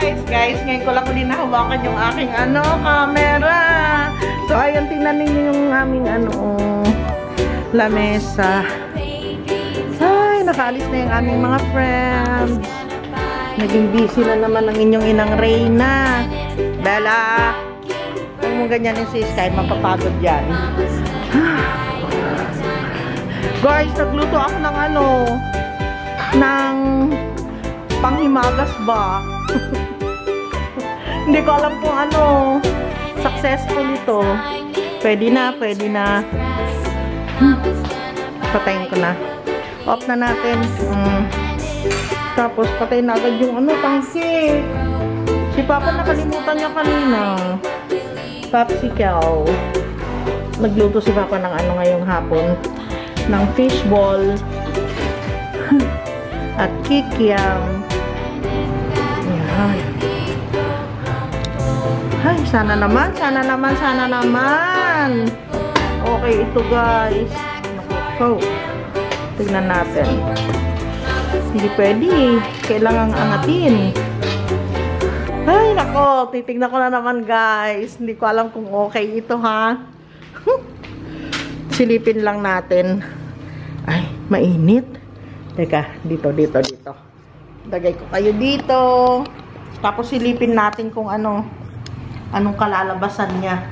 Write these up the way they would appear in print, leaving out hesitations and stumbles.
Guys, ngayon ko lang ulit nahawakan yung aking camera. So, ayun, tingnan ninyo yung aming lamesa. Ay, nakaalis na yung aming mga friends. Naging busy na naman ang inyong inang Reyna. Bella, huwag mo ganyan yung si Sky, mapapagod yan. Guys, nagluto ako ng ng panghimagas ba? Hindi ko alam kung successful ito. Pwede na, pwede na. Patayin ko na. Off na natin. Tapos patayin na agad yung tangke. Si Papa nakalimutan niya kanina. Popsicle. Nagluto si Papa ng ngayong hapon. Ng fishball. At kikiam. Yan. Ay, sana naman. Okay, ito guys. So, tignan natin. Hindi pwede. Kailangang angatin. Ay, nako. Titignan ko na naman guys. Hindi ko alam kung okay ito ha. Silipin lang natin. Ay, mainit. Teka, dito. Lagay ko kayo dito. Tapos silipin natin kung anong kalalabasan niya.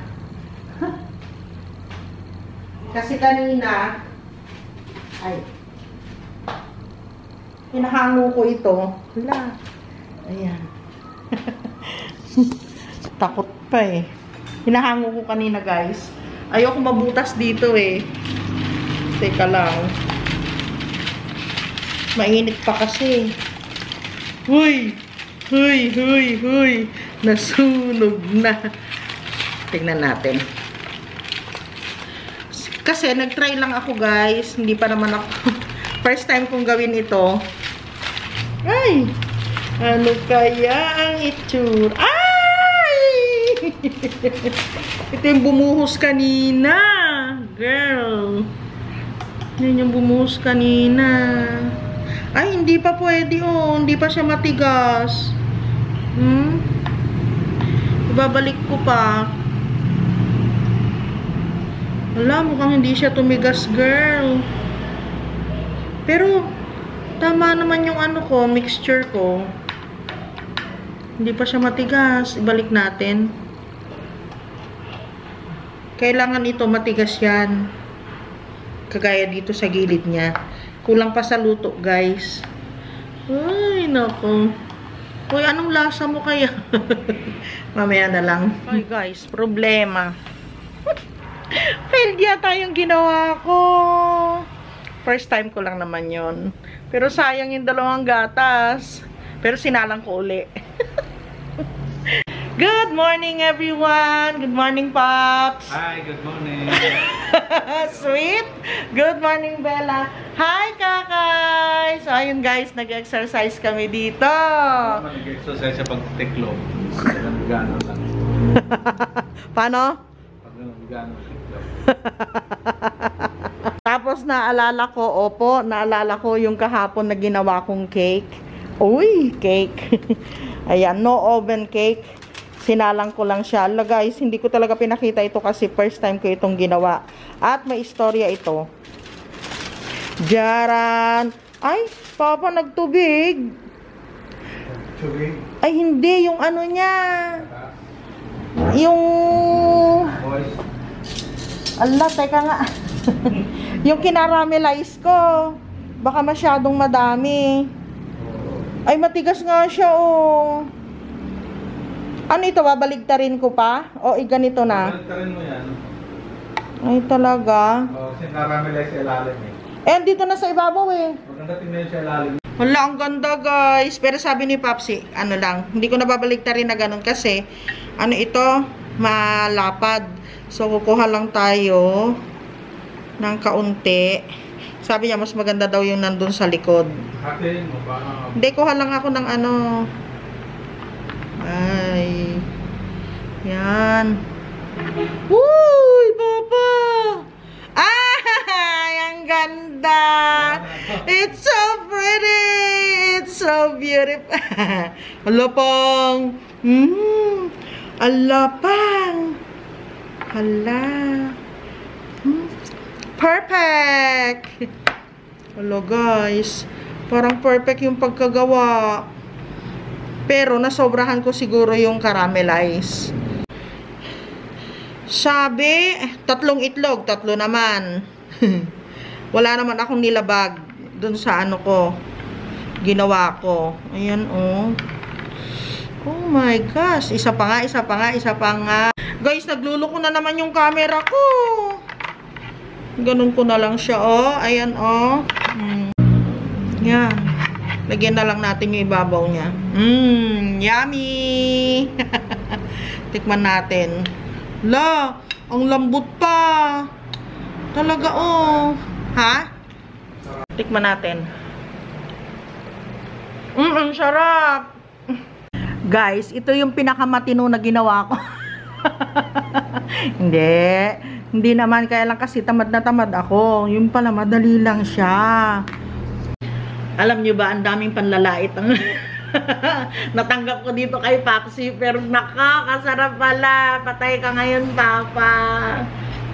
Kasi kanina, hinahango ko ito. Wala. Ayan. Takot pa eh. Hinahango ko kanina guys. Ayoko mabutas dito eh. Teka lang. Mainit pa kasi. Huy! Nasunog na. Tingnan natin. Kasi nag-try lang ako guys. Hindi pa naman ako. First time kong gawin ito. Ay! Ano kaya ang itsura? Ay! Ito yung bumuhos kanina. Girl. Yan yung bumuhos kanina. Ay, hindi pa pwede hindi pa siya matigas. Ibabalik ko pa. Wala, mukhang hindi siya tumigas, girl. Pero, tama naman yung mixture ko. Hindi pa siya matigas. Ibalik natin. Kailangan ito matigas yan. Kagaya dito sa gilid niya. Kulang pa sa luto, guys. Ay, nako. Uy, anong lasa mo kaya? Mamaya na lang. Ay, guys, problema. Failed yata yung ginawa ko. First time ko lang naman yon. Pero sayang yung 2 gatas. Pero sinalang ko uli. Good morning, everyone. Good morning, Pops. Hi, good morning. Sweet. Good morning, Bella. Hi, Kakay. So, ayun guys, nag-exercise kami dito. Nag-exercise sa pag-tiklop. Gano'n lang. Paano? Gano'n tiklop. Tapos naalala ko yung kahapon na ginawa kong cake. Uy, cake. Ayan, no oven cake. Sinalang ko lang siya. Ala guys, hindi ko talaga pinakita ito kasi first time ko itong ginawa. At may istorya ito. Jaran. Ay, Papa, nagtubig. Tubig? Ay, hindi. Yung niya. Yung... Ala, teka nga. Yung kinaramelize ko. Baka masyadong madami. Ay, matigas nga siya, Ano ito, babaligtarin ko pa? O, ganito na? Babaligtarin mo yan. Ay, talaga? Sinaramelize sa ilalim Eh, dito na sa ibabaw Maganda tingnan sa ilalim. Wala, ang ganda guys. Pero sabi ni Popsi, hindi ko na babaligtarin na ganun kasi, ito, malapad. So, kukuha lang tayo ng kaunti. Sabi niya, mas maganda daw yung nandun sa likod. Hatiin mo ba? Hindi, kuha lang ako ng Ay. Yan. Uy, Papa! Ay, ang ganda! It's so pretty! It's So beautiful. Alapang. Alapang. Hala. Perfect. Hello guys. Parang perfect yung pagkagawa. Pero nasobrahan ko siguro yung caramelize. Sabi, 3 itlog, 3 naman. Wala naman akong nilabag dun sa ano ko. Ginawa ko. Ayan oh. Oh my gosh. Isa pa nga. Guys, nagluluko na naman yung camera ko. Ganun ko na lang siya oh. Ayan oh. Yan. Lagyan na lang natin yung ibabaw niya. Yummy! Tikman natin. La, ang lambot pa. Talaga oh. Ha? Tikman natin. Ang sarap. Guys, ito yung pinakamatino na ginawa ko. Hindi naman, kaya lang kasi tamad na tamad ako. Yung pala, madali lang siya. Alam nyo ba, ang daming panlalait ang natanggap ko dito kay Papsi, pero nakakasarap pala. Patay ka ngayon, Papa.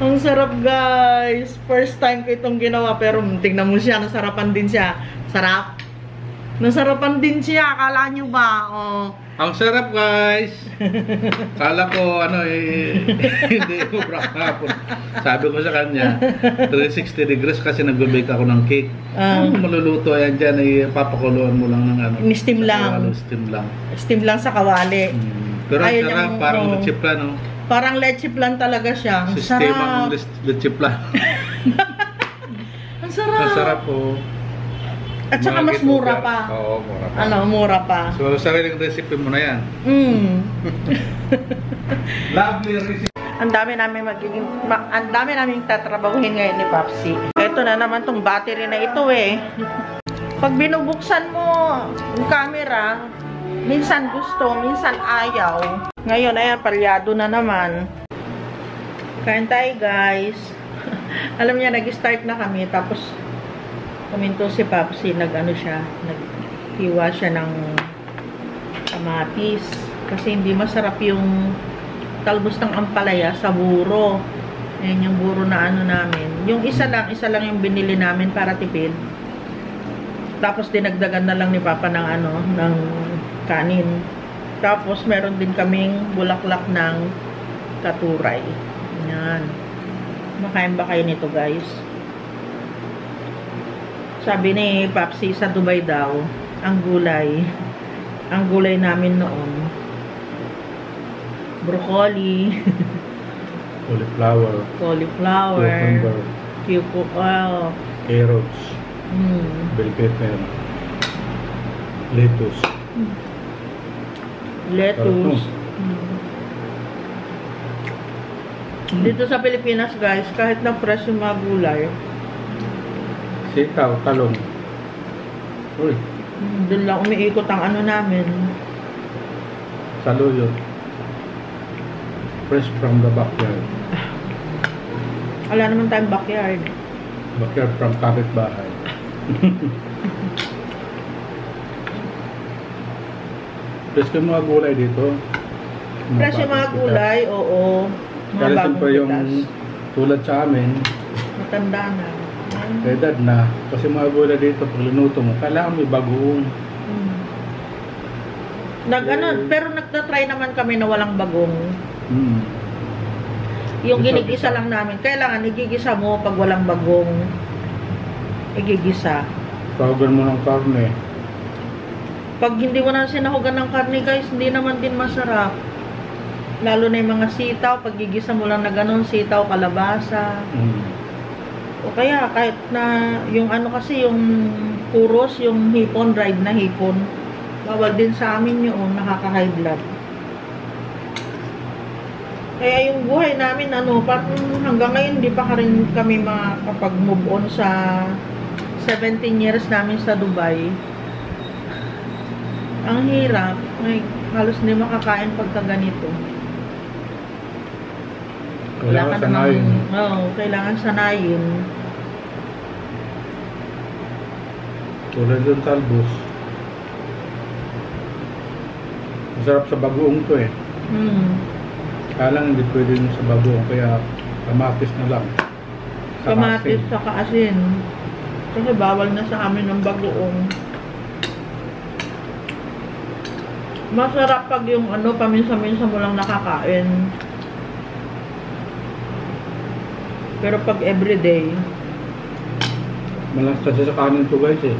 Ang sarap, guys. First time ko itong ginawa, pero tingnan mo siya, nasarapan din siya. Sarap. Nasarapan din siya, akala nyo ba? Oh. Ang sarap, guys. Kala ko, hindi ubra hapon. Sabi ko sa kanya, 360 degrees kasi nagbe-bake ako ng cake. Maluluto yan dyan, papakuluan mo lang ng Steam lang. Steam lang sa kawali. Pero ang sarap, parang leche plan, no? Parang leche plan talaga siya. Ang Sistemang leche plan. Ang sarap. Ang sarap, po. At saka mas mura pa. Oo, mura pa. Mura pa. So, sariling recipe mo na yan. Lovely recipe. Ang dami namin tatrabahuhin ngayon ni Papsi. Ito na naman tong battery na ito eh. Pag binubuksan mo yung camera, minsan gusto, minsan ayaw. Ngayon, ayan, palyado na naman. Kain tayo, guys. Alam niya, nag-start na kami, tapos kuminto si Papsi, naghiwa siya ng kamatis. Kasi hindi masarap yung talbos ng ampalaya sa buro. Ayan yung buro na namin. Yung isa lang yung binili namin para tipid. Tapos dinagdagan na lang ni Papa ng kanin. Tapos meron din kaming bulaklak ng katuray. Ayan. Makain ba kayo nito, guys? Sabi ni Papsi, sa Dubai daw, ang gulay namin noon, broccoli, cauliflower, cucumber, carrots, bell pepper, lettuce. Dito sa Pilipinas, guys, kahit na fresh yung mga gulay, sitaw, talong. Uy. Doon lang umiikot ang namin. Saluyot. Fresh from the backyard. Wala naman tayong backyard. Backyard from kapitbahay. Fresh yung mga gulay dito. Fresh yung mga gulay, oo. Mga Kaya bagong siyempre yung tulad sa amin, matanda na. edad na. Kasi mga gulay dito, pag linuto mo, kailangan may bagoong. Pero nagtatry naman kami na walang bagong. Yung ginigisa lang namin. Kailangan igigisa mo pag walang bagong. Igigisa. Tawagan mo ng karne. Pag hindi mo na sinahugan ng karne, guys, hindi naman din masarap. Lalo na yung mga sitaw, pag gigisa mo lang na ganun, sitaw, kalabasa. O kaya, kahit na, yung kasi, yung puros, yung hipon, dried na hipon. Bawal din sa amin yun, nakaka-high blood. Kaya yung buhay namin, parang hanggang ngayon, di pa rin kami makapag-move on sa 17 years namin sa Dubai. Ang hirap. Ay, halos hindi makakain pagka ganito. Kailangan sanayin. Kailangan sanayin. Tulad yung talbos. Masarap sa bagoong to eh. Kaya lang hindi pwede yung sa bagoong, kaya kamatis na lang. Kamatis sa asin. Kasi bawal na sa amin ng bagoong. Masarap pag yung ano, paminsan-minsan mo lang nakakain. Pero pag everyday, Malas kasi sa kanin to guys eh.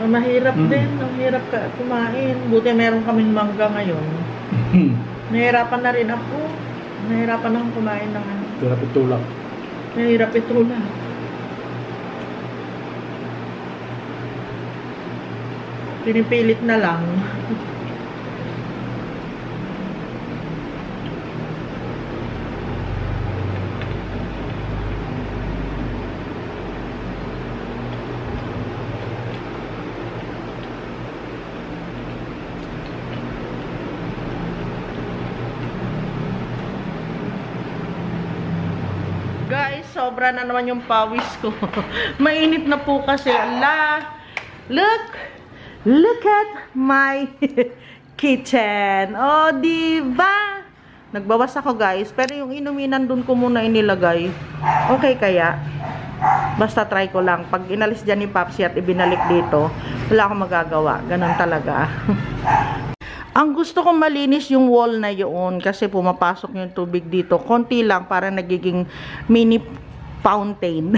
mahirap din. Mahirap ka kumain. Buti meron kaming mangga ngayon. Nahirapan na rin ako. Nahirapan akong kumain ng ano. Hirap itulak. Nahirap ito lang. Pinipilit na lang. Guys, sobra na naman yung pawis ko. Mainit na po kasi. Allah! Look at my kitchen. Oh, diba? Nagbawas ako guys. Pero yung inuminan dun ko muna inilagay. Okay kaya? Basta try ko lang. Pag inalis dyan ni Papsi at ibinalik dito, wala akong magagawa. Ganun talaga. Ang gusto kong malinis yung wall na yun kasi pumapasok yung tubig dito. Konti lang para nagiging mini fountain.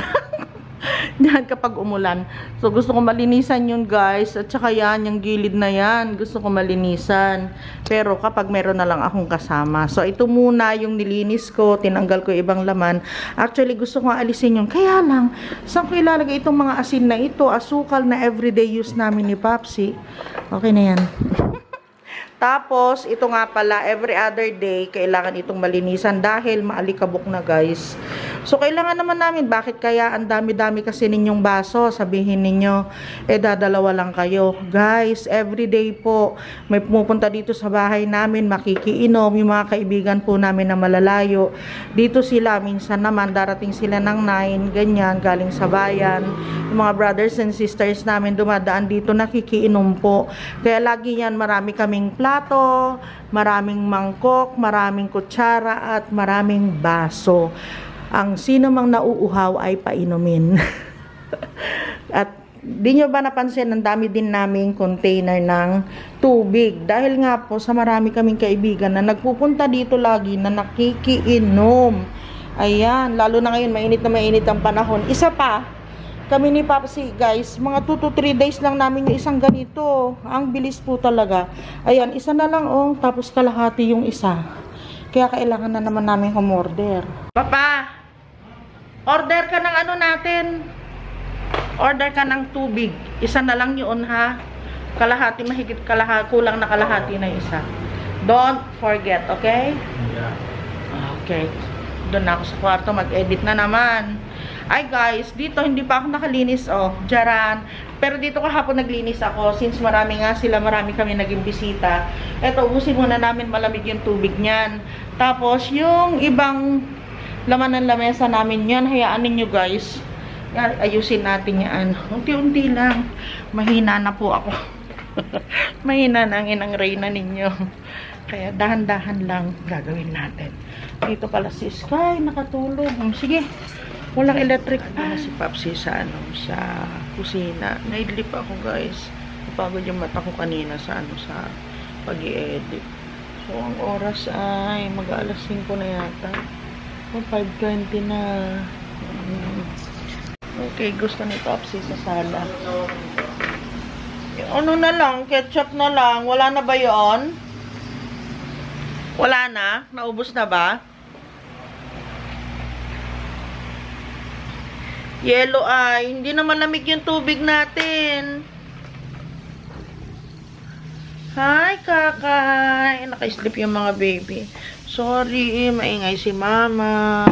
Yan kapag umulan. So gusto ko malinisan yun guys. At saka yan, yung gilid na yan. Gusto ko malinisan. Pero kapag meron na lang akong kasama. So ito muna yung nilinis ko. Tinanggal ko ibang laman. Actually gusto ko alisin yun. Kaya lang, saan ko ilalagay itong mga asin na ito? Asukal na everyday use namin ni Papsi. Okay na yan. Tapos, ito nga pala, every other day, kailangan itong malinisan dahil maalikabok na guys. So, kailangan naman namin, bakit kaya ang dami-dami kasi ninyong baso? Sabihin ninyo, dadalawa lang kayo. Guys, every day po, may pumupunta dito sa bahay namin, makikiinom, yung mga kaibigan po namin na malalayo. Dito sila, minsan naman, darating sila ng 9, ganyan, galing sa bayan. Yung mga brothers and sisters namin dumadaan dito, nakikiinom po. Kaya lagi yan, marami kaming plato, maraming mangkok, maraming kutsara, at maraming baso. Ang sino mang nauuhaw ay painumin. At di nyo ba napansin, ang dami din naming container ng tubig. Dahil nga po sa marami kaming kaibigan na nagpupunta dito lagi na nakikiinom. Ayan, lalo na ngayon, mainit ang panahon. Isa pa, kami ni Papsi guys, mga 2 to 3 days lang namin yung isang ganito. Ang bilis po talaga. Ayan, isa na lang oh, tapos kalahati yung isa. Kaya kailangan na naman namin umorder. Papa, order ka ng ano natin. Order ka ng tubig. Isa na lang yun ha. Kalahati, mahigit kalahati, kulang na kalahati na isa. Don't forget, okay? Yeah. Okay. Doon na ako sa kwarto, mag-edit na naman. Ay guys, dito hindi pa ako nakalinis oh, jaran. Pero dito kahapon naglinis ako since marami kami naging bisita. Eto, ubusin muna namin, malamig yung tubig niyan. Tapos yung ibang laman ng lamesa namin yan, hayaan ninyo guys. Ayusin natin yan. Unti-unti lang. Mahina na po ako. Mahina na ang inang Reyna ninyo. Kaya dahan-dahan lang gagawin natin. Dito pala si Sky, nakatulog. Sige. Walang electric pa. Si Papsi sa kusina. Naidlip ako guys. Napagod yung mata ko kanina sa sa pag-i-edit. So ang oras ay mag-aalas 5 na yata. O 5:20 na. Okay, gusto ni Papsi sa sala. Ano na lang, ketchup na lang. Wala na ba yon? Wala na? Naubos na ba? Yellow ay, hindi naman lamig yung tubig natin. Hi, kakay. Naka-sleep yung mga baby. Sorry, maingay si mama.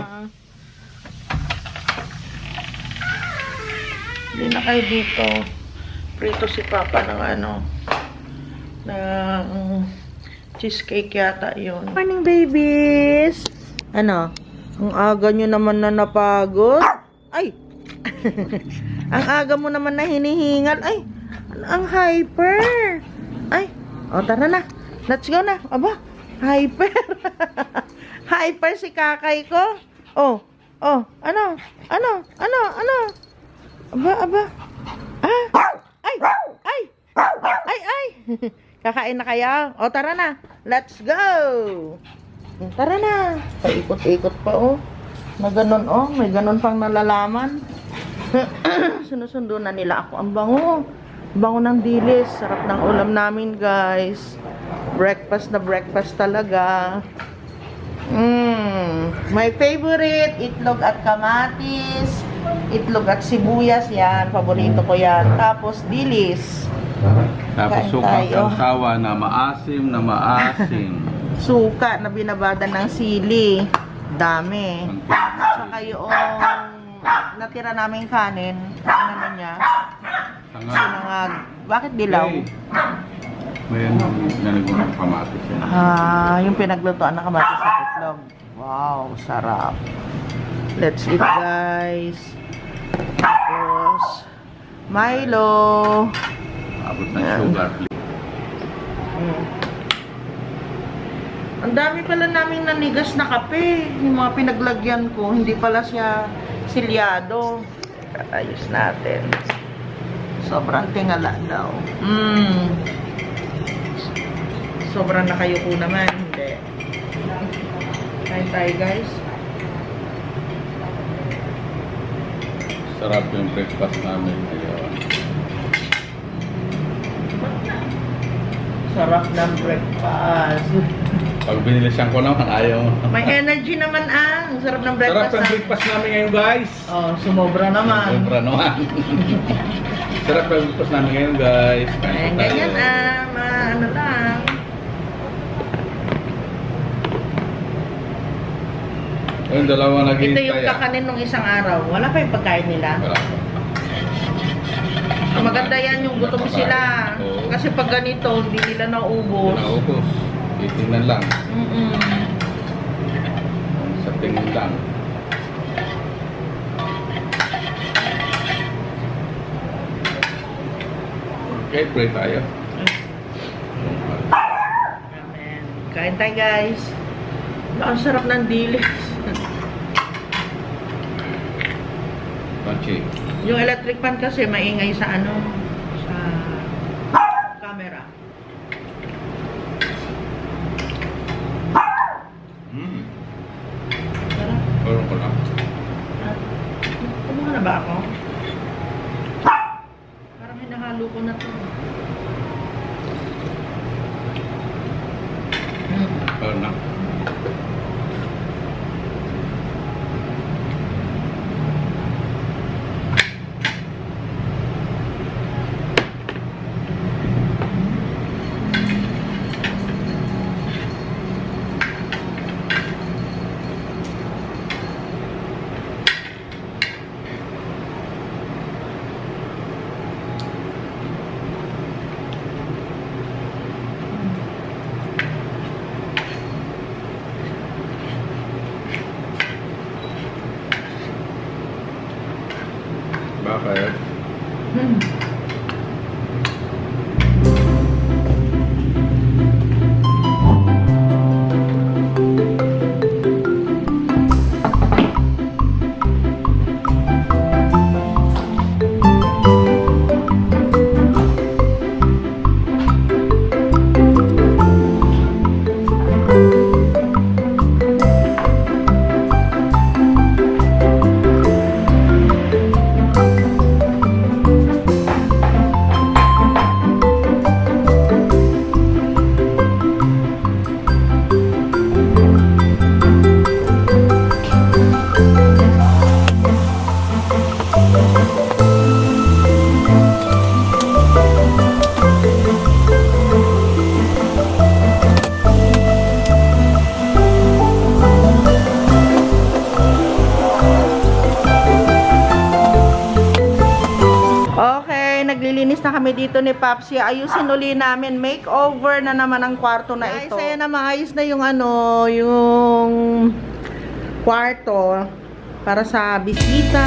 Hindi na kayo dito. Prito si papa ng ng cheesecake yata yun. Morning, babies! Ano? Ang aga nyo naman na napagod. Ay! Ang aga mo naman na hinihingal. Ay! Ang hyper! Ay! O, tara na. Let's go na. Aba, hyper. Hyper si kakay ko. Oh, ano? Aba. Ay. Kakain na kaya? O, tara na. Let's go. Tara na. Paikot-ikot pa, oh. Na ganun, oh. May ganun pang nalalaman. Sinusundo na nila ako. Ang bango. Bango ng dilis. Sarap ng ulam namin, guys. Breakfast na breakfast talaga. My favorite, itlog at kamatis. Itlog at sibuyas, yan. Paborito ko yan. Tapos, dilis. Tapos Kain suka tayo. kansawa na maasim. Suka na binabada ng sili. Dami. Saka yung natira naming kanin. Ano niya? Sinangag. Bakit dilaw? May nalagyan ng kamatis yan. Yung pinaglutoan ng kamatis sa itlog. Wow, sarap. Let's eat, guys. Tapos, Milo. Abot ng sugar. Ang dami pala namin nanigas na kape. Yung mga pinaglagyan ko, hindi pala siya silyado. Ayos natin. Sobrang tingala daw. Sobrang nakayuko naman. Hindi. Kain tayo, guys. Sarap yung breakfast namin ngayon. Sarap ng breakfast. Pag binilisan ko naman, ayaw. May energy naman ang sarap ng breakfast. Sarap yung breakfast namin ngayon, guys. Oh, sumobra naman. Sobra naman. Sarap yung breakfast namin ngayon, guys. Ayan, ganyan ano lang. Yung dalawa naging Ito yung kakanin nung isang araw. Wala pa yung pagkain nila. Wala pa. Ang maganda yan yung gutom sila. Oo. Kasi pag ganito, hindi nila naubos. Naubos. Titingnan lang. Mm-mm. Sa tingin lang. Okay, pray tayo. Amen. Kain tayo, guys. Ang sarap ng dilis. Panchi. Yung electric pan kasi maingay sa ano, sa camera. Sarap. Meron ko lang. Kumuha na ba ako? Parang hinahalo ko na to. Meron na. Bakit? naglilinis na kami dito ni Papsi. Ayusin uli namin. Makeover na naman ang kwarto na ito. Ay, na maayos na yung ano, yung kwarto para sa bisita.